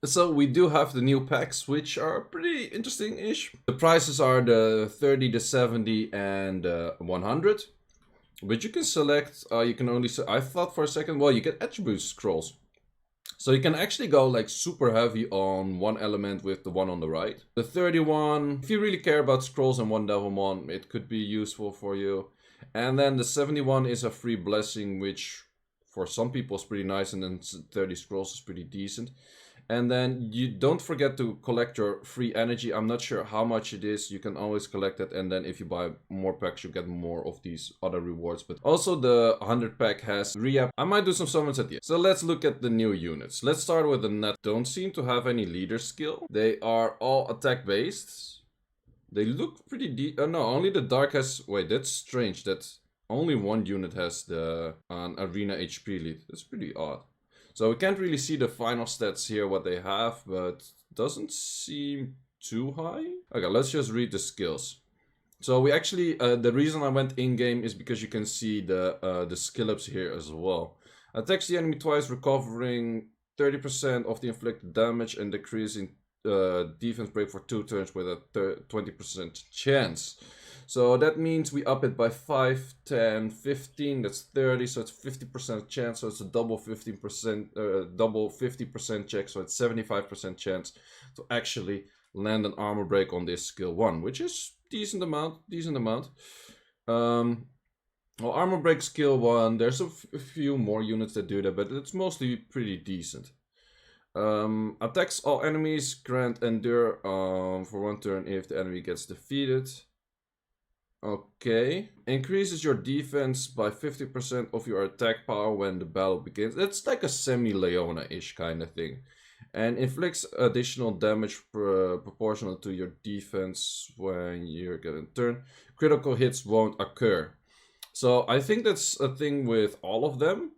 So we do have the new packs, which are pretty interesting-ish. The prices are the 30, the 70, and 100. But you can select, you can only, I thought for a second, well, you get attribute scrolls. So you can actually go like super heavy on one element with the one on the right. The 31, if you really care about scrolls and one Devilmon, it could be useful for you. And then the 71 is a free blessing, which for some people is pretty nice, and then 30 scrolls is pretty decent. And then you don't forget to collect your free energy. I'm not sure how much it is. You can always collect it. And then if you buy more packs, you get more of these other rewards. But also the 100 pack has re-up. I might do some summons at the end. So let's look at the new units. Let's start with the net. Don't seem to have any leader skill. They are all attack based. They look pretty deep. No, only the dark has... Wait, that's strange. That only one unit has the an arena HP lead. That's pretty odd. So we can't really see the final stats here, what they have, but doesn't seem too high. Okay, let's just read the skills. So we actually, the reason I went in-game is because you can see the skill ups here as well. Attacks the enemy twice, recovering 30% of the inflicted damage and decreasing defense break for 2 turns with a 20% chance. So that means we up it by 5, 10, 15, that's 30, so it's 50% chance, so it's a double 15%, double 50% check, so it's 75% chance to actually land an armor break on this skill 1, which is decent amount. Well, armor break skill 1, there's a few more units that do that, but it's mostly pretty decent. Attacks all enemies, grant endure for 1 turn if the enemy gets defeated. Okay. Increases your defense by 50% of your attack power when the battle begins. It's like a semi-Leona-ish kind of thing. And inflicts additional damage proportional to your defense when you're getting turn. Critical hits won't occur. So I think that's a thing with all of them,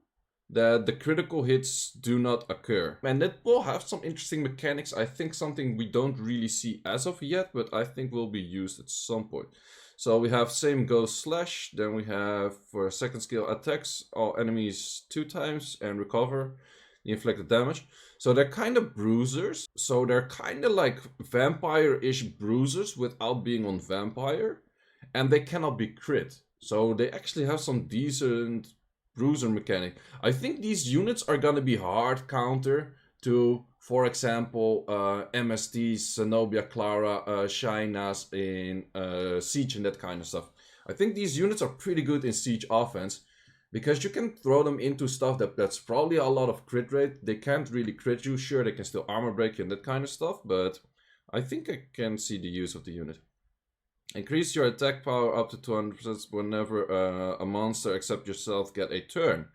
that the critical hits do not occur. And that will have some interesting mechanics. I think something we don't really see as of yet, but I think will be used at some point. So we have same goes slash, then we have for second skill attacks all enemies 2 times and recover the inflicted damage. So they're kind of bruisers. So they're kind of like vampire-ish bruisers without being on vampire. And they cannot be crit. So they actually have some decent bruiser mechanic. I think these units are gonna be hard counter to, for example, MSTs, Zenobia, Clara, Shainas in Siege and that kind of stuff. I think these units are pretty good in Siege offense because you can throw them into stuff that's probably a lot of crit rate. They can't really crit you. Sure, they can still armor break you and that kind of stuff, but I think I can see the use of the unit. Increase your attack power up to 200% whenever a monster except yourself get a turn.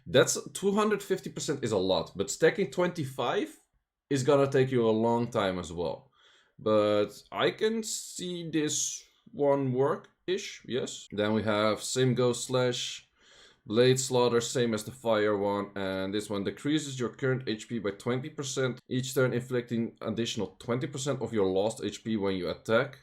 That's 250% is a lot, but stacking 25 is gonna take you a long time as well. But I can see this one work-ish, yes. Then we have same go slash, blade slaughter, same as the fire one, and this one decreases your current HP by 20% each turn, inflicting additional 20% of your lost HP when you attack.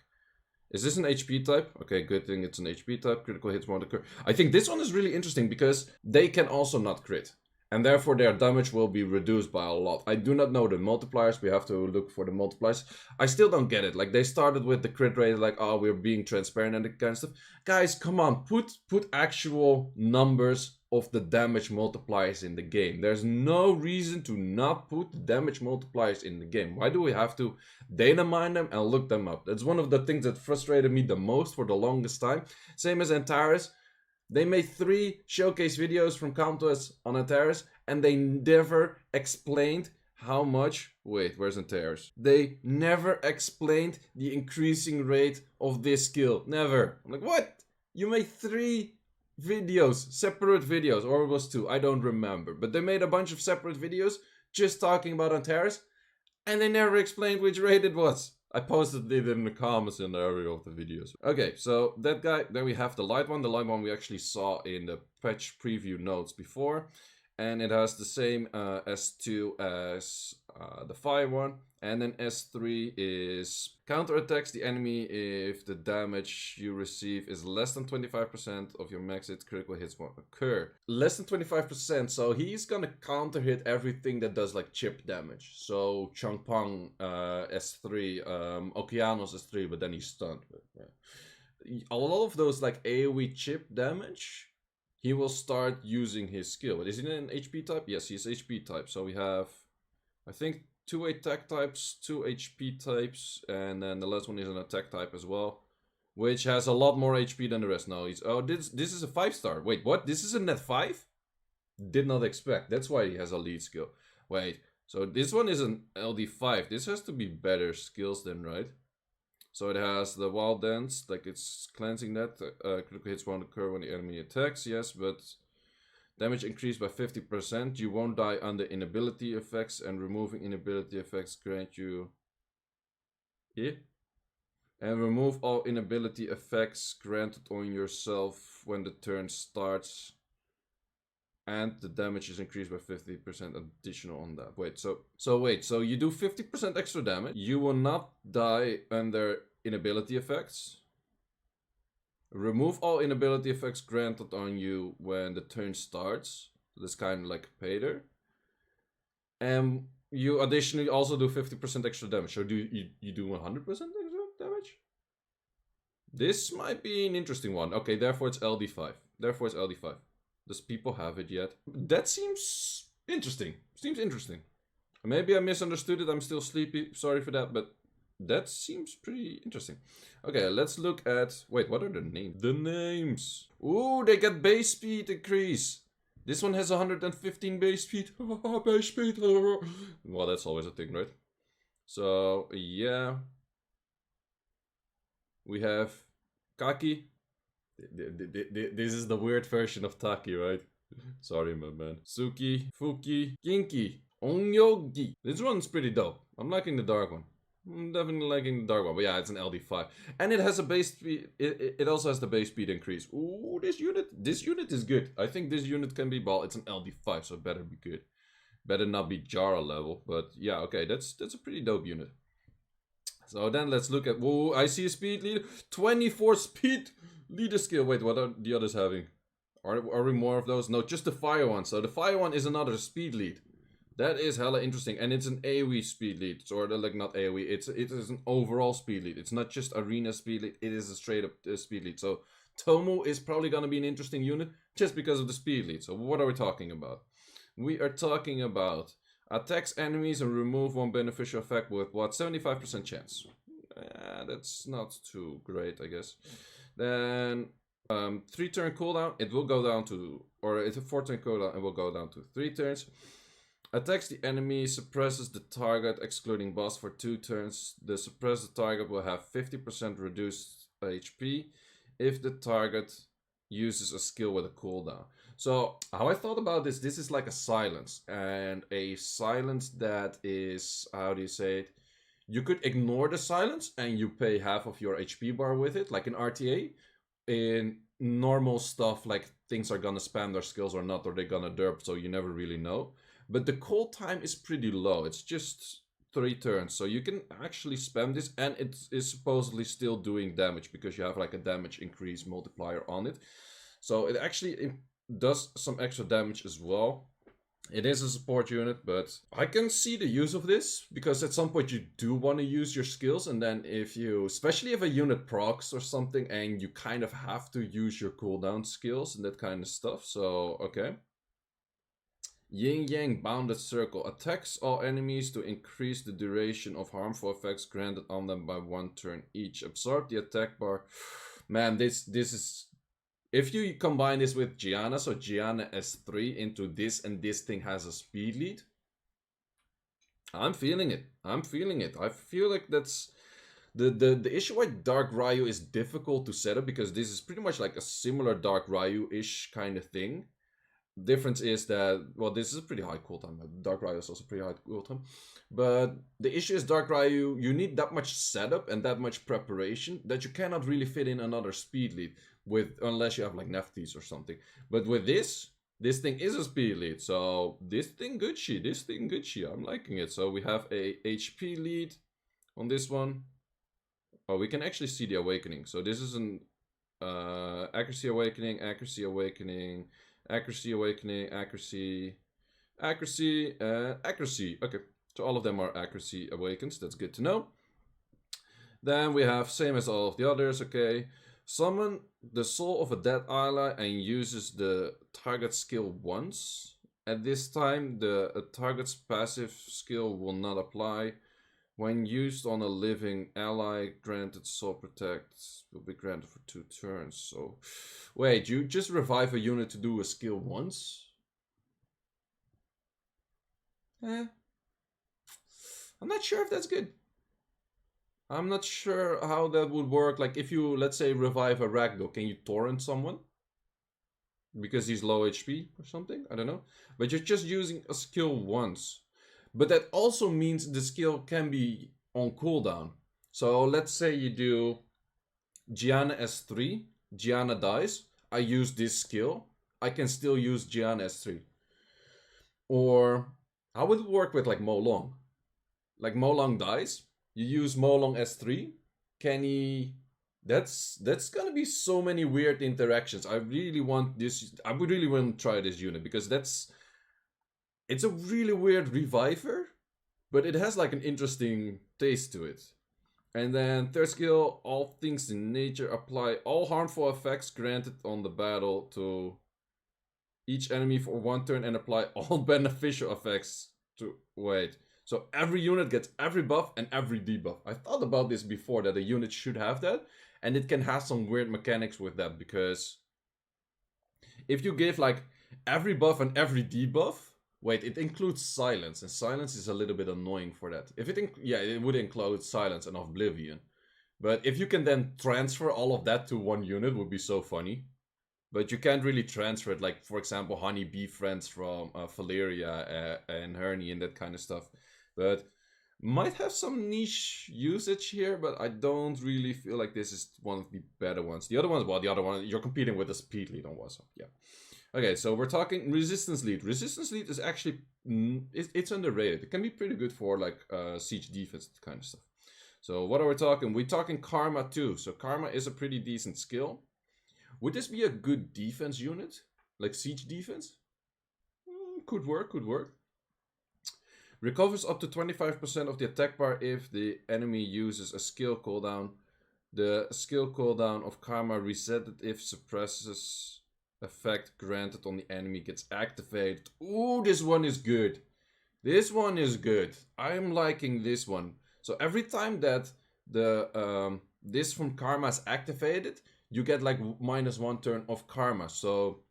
Is this an HP type? Okay, good thing it's an HP type. Critical hits won't occur. I think this one is really interesting because they can also not crit. And therefore their damage will be reduced by a lot. I do not know the multipliers. We have to look for the multipliers. I still don't get it. Like, they started with the crit rate, like, oh, we're being transparent and that kind of stuff. Guys, come on. Put actual numbers of the damage multipliers in the game. There's no reason to not put damage multipliers in the game. Why do we have to data mine them and look them up? That's one of the things that frustrated me the most for the longest time. Same as Antares. They made 3 showcase videos from Countess on Antares, and they never explained how much... Wait, where's Antares? They never explained the increasing rate of this skill. Never. I'm like, what? You made 3 videos, separate videos, or it was 2, I don't remember. But they made a bunch of separate videos just talking about Antares, and they never explained which rate it was. I posted it in the comments in the area of the videos. Okay, so that guy, then we have the light one. The light one we actually saw in the patch preview notes before. And it has the same S2 as the fire one. And then S3 is counterattacks the enemy if the damage you receive is less than 25% of your max hit critical hits won't occur. Less than 25%, so he's gonna counter hit everything that does like chip damage. So Changpang S3, Okeanos S3, but then he's stunned. But, yeah. A lot of those like AoE chip damage, he will start using his skill. Is he an HP type? Yes, he's HP type. So we have, I think, 2 attack types, 2 HP types, and then the last one is an attack type as well, which has a lot more HP than the rest. No, he's this is a 5-star. Wait, what? This is a net 5? Did not expect. That's why he has a lead skill. Wait, so this one is an LD5. This has to be better skills then, right? So it has the wild dance, like it's cleansing that. Critical hits won't occur when the enemy attacks. Yes, but damage increased by 50%. You won't die under inability effects, and removing inability effects grant you... Yeah? And remove all inability effects granted on yourself when the turn starts. And the damage is increased by 50% additional on that. Wait, so you do 50% extra damage. You will not die under inability effects. Remove all inability effects granted on you when the turn starts. That's kind of like Pater. And you additionally also do 50% extra damage. So do you do 100% extra damage? This might be an interesting one. Okay, therefore it's LD5. Does people have it yet? That seems interesting. Maybe I misunderstood it. I'm still sleepy. Sorry for that, but that seems pretty interesting. Okay, let's look at... Wait, what are the names? The names. Ooh, they get base speed increase. This one has 115 base speed. Base speed. Well, that's always a thing, right? So, yeah. We have Kaki. This is the weird version of Taki, right? Sorry, my man. Suki, Fuki, Kinki, Onmyouji. This one's pretty dope. I'm liking the dark one. I'm definitely liking the dark one. But yeah, it's an LD5. And it has a base speed. It also has the base speed increase. Ooh, this unit is good. I think this unit can be ball. It's an LD5, so it better be good. Better not be Jara level. But yeah, okay, that's a pretty dope unit. So then let's look at... Whoa, I see a speed leader. 24 speed leader skill. Wait, what are the others having? Are we more of those? No, just the fire one. So the fire one is another speed lead. That is hella interesting. And it's an AoE speed lead. Or like not AoE. It is an overall speed lead. It's not just arena speed lead. It is a straight up speed lead. So Tomu is probably going to be an interesting unit just because of the speed lead. So what are we talking about? We are talking about attacks enemies and remove one beneficial effect with what? 75% chance. That's not too great, I guess. Then 3-turn cooldown, it will go down to, or it's a 4-turn cooldown, it will go down to 3 turns. Attacks the enemy, suppresses the target, excluding boss for 2 turns. The suppressed target will have 50% reduced HP if the target uses a skill with a cooldown. So how I thought about this is like a silence, and a silence that is, how do you say it? You could ignore the silence and you pay half of your HP bar with it, like in RTA. In normal stuff, like things are gonna spam their skills or not, or they're gonna derp, so you never really know. But the cold time is pretty low. It's just 3 turns, so you can actually spam this, and it is supposedly still doing damage because you have like a damage increase multiplier on it. So it actually does some extra damage as well. It is a support unit, but I can see the use of this, because at some point you do want to use your skills, and then if you, especially if a unit procs or something, and you kind of have to use your cooldown skills and that kind of stuff. So, okay. Yin Yang Bounded Circle attacks all enemies to increase the duration of harmful effects granted on them by 1 turn each. Absorb the attack bar. Man, this is... If you combine this with Gianna, so Gianna S3 into this, and this thing has a speed lead, I'm feeling it. I feel like that's... The issue why Dark Ryu is difficult to set up, because this is pretty much like a similar Dark Ryu-ish kind of thing. Difference is that, well, this is a pretty high cooldown. Dark Ryu is also pretty high cooldown. But the issue is Dark Ryu, you need that much setup and that much preparation that you cannot really fit in another speed lead with, unless you have like Neftis or something. But with this, This thing is a speed lead, so this thing Gucci, I'm liking it. So we have a HP lead on this one. Oh, we can actually see the awakening. So this is an accuracy awakening, accuracy awakening, accuracy awakening, accuracy, accuracy, accuracy. Okay, so all of them are accuracy awakens. That's good to know. Then we have same as all of the others. Okay, summon the soul of a dead ally and uses the target skill once. At this time, the target's passive skill will not apply. When used on a living ally, granted soul protect will be granted for 2 turns. So, wait, you just revive a unit to do a skill once? Eh. I'm not sure if that's good. I'm not sure how that would work. Like, if you, let's say, revive a ragdoll, can you torrent someone? Because he's low HP or something? I don't know. But you're just using a skill once. But that also means the skill can be on cooldown. So let's say you do Gianna S3, Gianna dies, I use this skill, I can still use Gianna S3. Or how would it work with like Molong? Like Molong dies, you use Molong S3, can he... That's gonna be so many weird interactions. I really want this... I would really want to try this unit because that's... It's a really weird reviver, but it has like an interesting taste to it. And then third skill, all things in nature apply all harmful effects granted on the battle to each enemy for 1 turn and apply all beneficial effects to... Wait. So every unit gets every buff and every debuff. I thought about this before, that a unit should have that. And it can have some weird mechanics with that, because if you give like every buff and every debuff... Wait, it includes silence, and silence is a little bit annoying for that. If it yeah, it would include silence and oblivion. But if you can then transfer all of that to one unit, would be so funny. But you can't really transfer it, like, for example, Honeybee Friends from Valeria and Herney and that kind of stuff. But might have some niche usage here, but I don't really feel like this is one of the better ones. The other ones, well, the other one, you're competing with a speed lead on one, so yeah. Okay, so we're talking resistance lead. Resistance lead is actually, it's underrated. It can be pretty good for like siege defense kind of stuff. So what are we talking? We're talking Karma too. So Karma is a pretty decent skill. Would this be a good defense unit? Like siege defense? Could work, could work. Recovers up to 25% of the attack bar if the enemy uses a skill cooldown. The skill cooldown of Karma resetted if suppresses effect granted on the enemy gets activated. Ooh, this one is good. This one is good. I'm liking this one. So every time that the this from Karma is activated, you get like -1 turn of Karma. So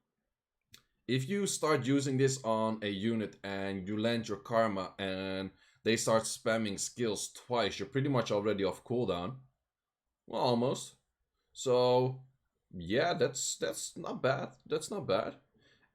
if you start using this on a unit and you land your Karma and they start spamming skills twice, you're pretty much already off cooldown. Well, almost. So yeah, that's not bad. That's not bad.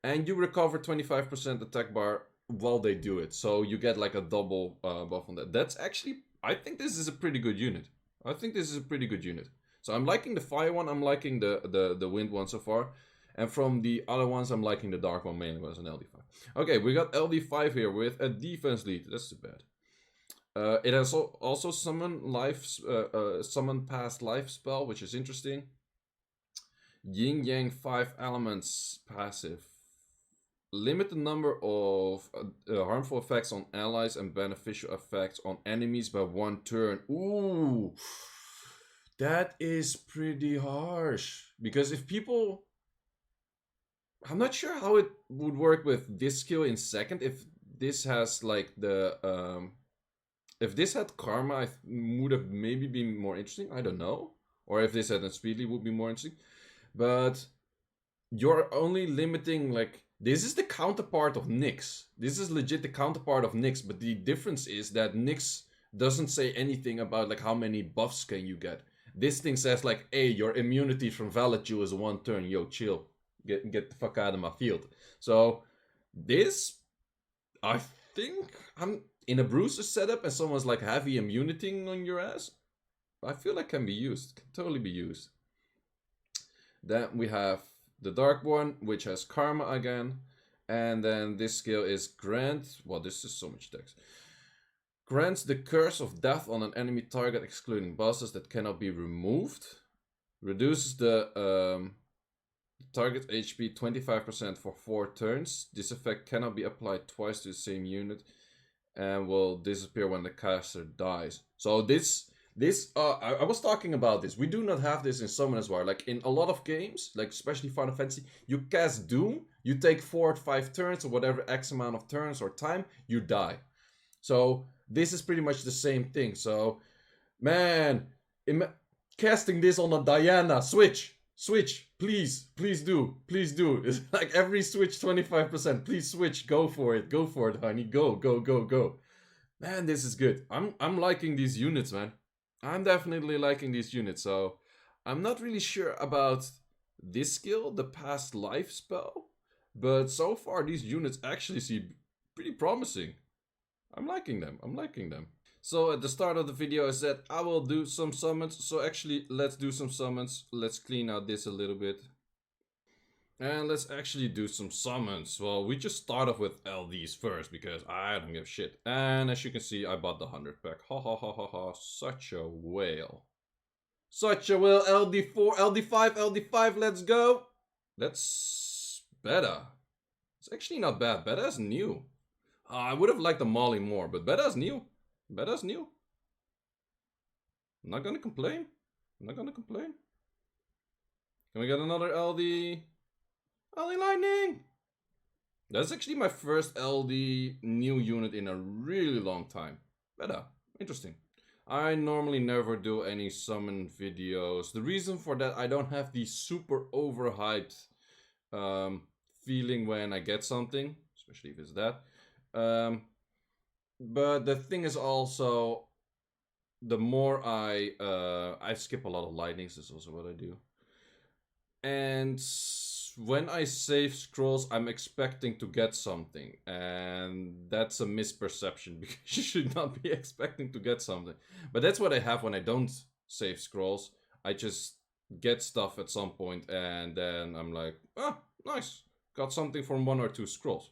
And you recover 25% attack bar while they do it. So you get like a double buff on that. That's actually, I think this is a pretty good unit. I think this is a pretty good unit. So I'm liking the fire one. I'm liking the wind one so far. And from the other ones, I'm liking the dark one mainly, was an LD5. Okay, we got LD5 here with a defense lead. That's too bad. It has also summon past life spell, which is interesting. Yin Yang 5 elements passive. Limit the number of harmful effects on allies and beneficial effects on enemies by 1 turn. Ooh, that is pretty harsh. Because if people... I'm not sure how it would work with this skill in second. If this has like the... if this had Karma, I would have maybe been more interesting. I don't know. Or if this had a Speedly, would be more interesting. But you're only limiting, like... This is the counterpart of Nyx. This is legit the counterpart of Nyx. But the difference is that Nyx doesn't say anything about like how many buffs can you get. This thing says like, hey, your immunity from Validue is 1 turn. Yo, chill. Get the fuck out of my field. So this, I think, I'm in a Bruiser setup and someone's like heavy immunity on your ass. I feel like can be used. Can totally be used. Then we have the dark one, which has Karma again. And then this skill is grant. Well, this is so much text. Grants the curse of death on an enemy target, excluding bosses that cannot be removed. Reduces the target HP 25% for 4 turns. This effect cannot be applied twice to the same unit and will disappear when the caster dies. So I was talking about this. We do not have this in Summon as well. Like in a lot of games, like especially Final Fantasy, you cast Doom, you take 4 or 5 turns or whatever X amount of turns or time, you die. So this is pretty much the same thing. So, man, casting this on a Diana, switch, please do. It's like every switch 25%. Please switch, go for it, honey, go. Man, this is good. I'm liking these units, man. I'm definitely liking these units. So I'm not really sure about this skill, the past life spell, but so far these units actually seem pretty promising. I'm liking them. So at the start of the video I said I will do some summons. So actually let's do some summons. Let's clean out this a little bit. And let's actually do some summons. Well, we just start off with LDs first because I don't give a shit. And as you can see, I bought the 100 pack. Ha. Such a whale. LD4, LD5, let's go. That's better. It's actually not bad. Better is new. I would have liked the Molly more, but Betta's new. I'm not gonna complain. Can we get another LD? LD Lightning! That's actually my first LD new unit in a really long time. Betta. Interesting. I normally never do any summon videos. The reason for that, I don't have the super overhyped feeling when I get something. Especially if it's that. But the thing is also, the more I skip a lot of lightnings, is also what I do. And when I save scrolls, I'm expecting to get something, and that's a misperception because you should not be expecting to get something. But that's what I have when I don't save scrolls. I just get stuff at some point, and then I'm like, ah, nice, got something from 1 or 2 scrolls.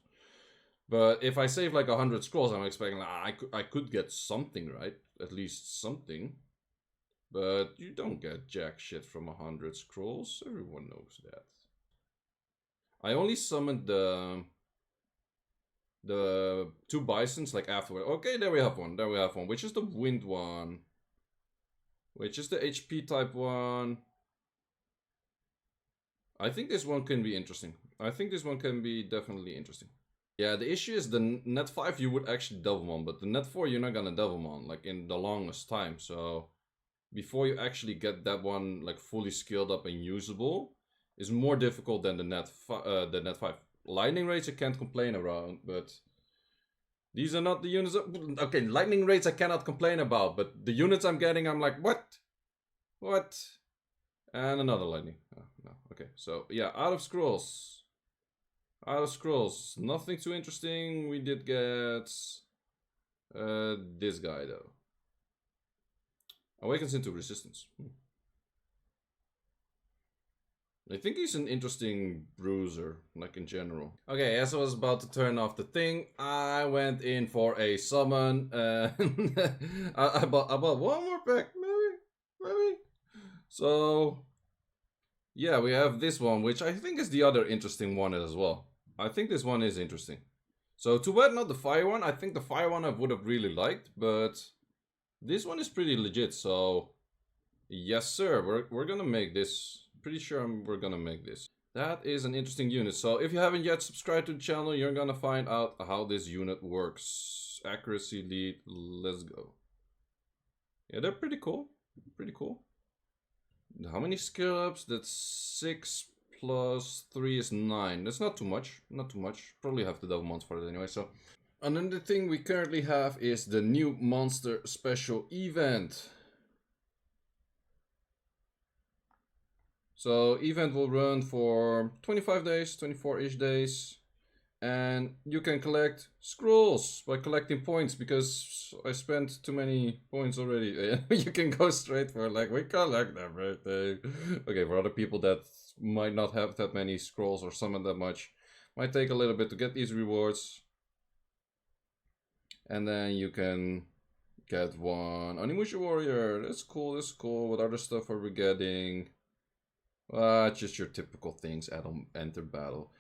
But if I save like 100 scrolls, I'm expecting like, I could get something, right? At least something. But you don't get jack shit from 100 scrolls. Everyone knows that. I only summoned the 2 bisons like afterward. Okay, there we have one. Which is the wind one? Which is the HP type one? I think this one can be interesting. Definitely interesting. Yeah, the issue is the net 5 you would actually double on, but the net 4 you're not gonna double on, like in the longest time. So before you actually get that one like fully skilled up and usable, is more difficult than the net 5. Lightning rates I can't complain around, but these are not the units. Okay, lightning rates I cannot complain about, but the units I'm getting, I'm like, what? And another lightning. Oh, no. Okay, so yeah, out of scrolls. Nothing too interesting. We did get this guy though. Awakens into resistance. I think he's an interesting bruiser, like in general. Okay, as I was about to turn off the thing, I went in for a summon. I bought one more pack, maybe. So yeah, we have this one, which I think is the other interesting one as well. I think this one is interesting. So too bad not the fire one. I think the fire one I would have really liked, but this one is pretty legit. So yes, sir, we're gonna make this. Pretty sure we're gonna make this. That is an interesting unit. So if you haven't yet subscribed to the channel, you're gonna find out how this unit works. Accuracy lead, let's go. Yeah, they're pretty cool. How many skill ups? That's 6 plus 3 is 9. That's not too much. Probably have the double months for it anyway. So another thing we currently have is the new monster special event. So event will run for 25 days, 24-ish days. And you can collect scrolls by collecting points, because I spent too many points already. You can go straight for like, we collect everything. Okay, for other people that might not have that many scrolls or summon that much, Might take a little bit to get these rewards. And then you can get one Onimusha warrior. That's cool, that's cool. What other stuff are we getting? Just your typical things. Enter battle.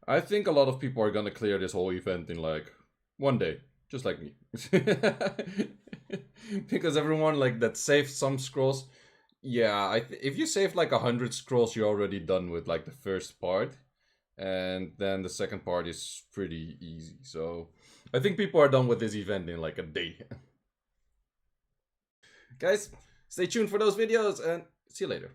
I think a lot of people are gonna clear this whole event in like one day. Just like me. Because everyone like that saved some scrolls. Yeah, if you save like 100 scrolls, you're already done with like the first part. And then the second part is pretty easy. So I think people are done with this event in like a day. Guys, stay tuned for those videos and see you later.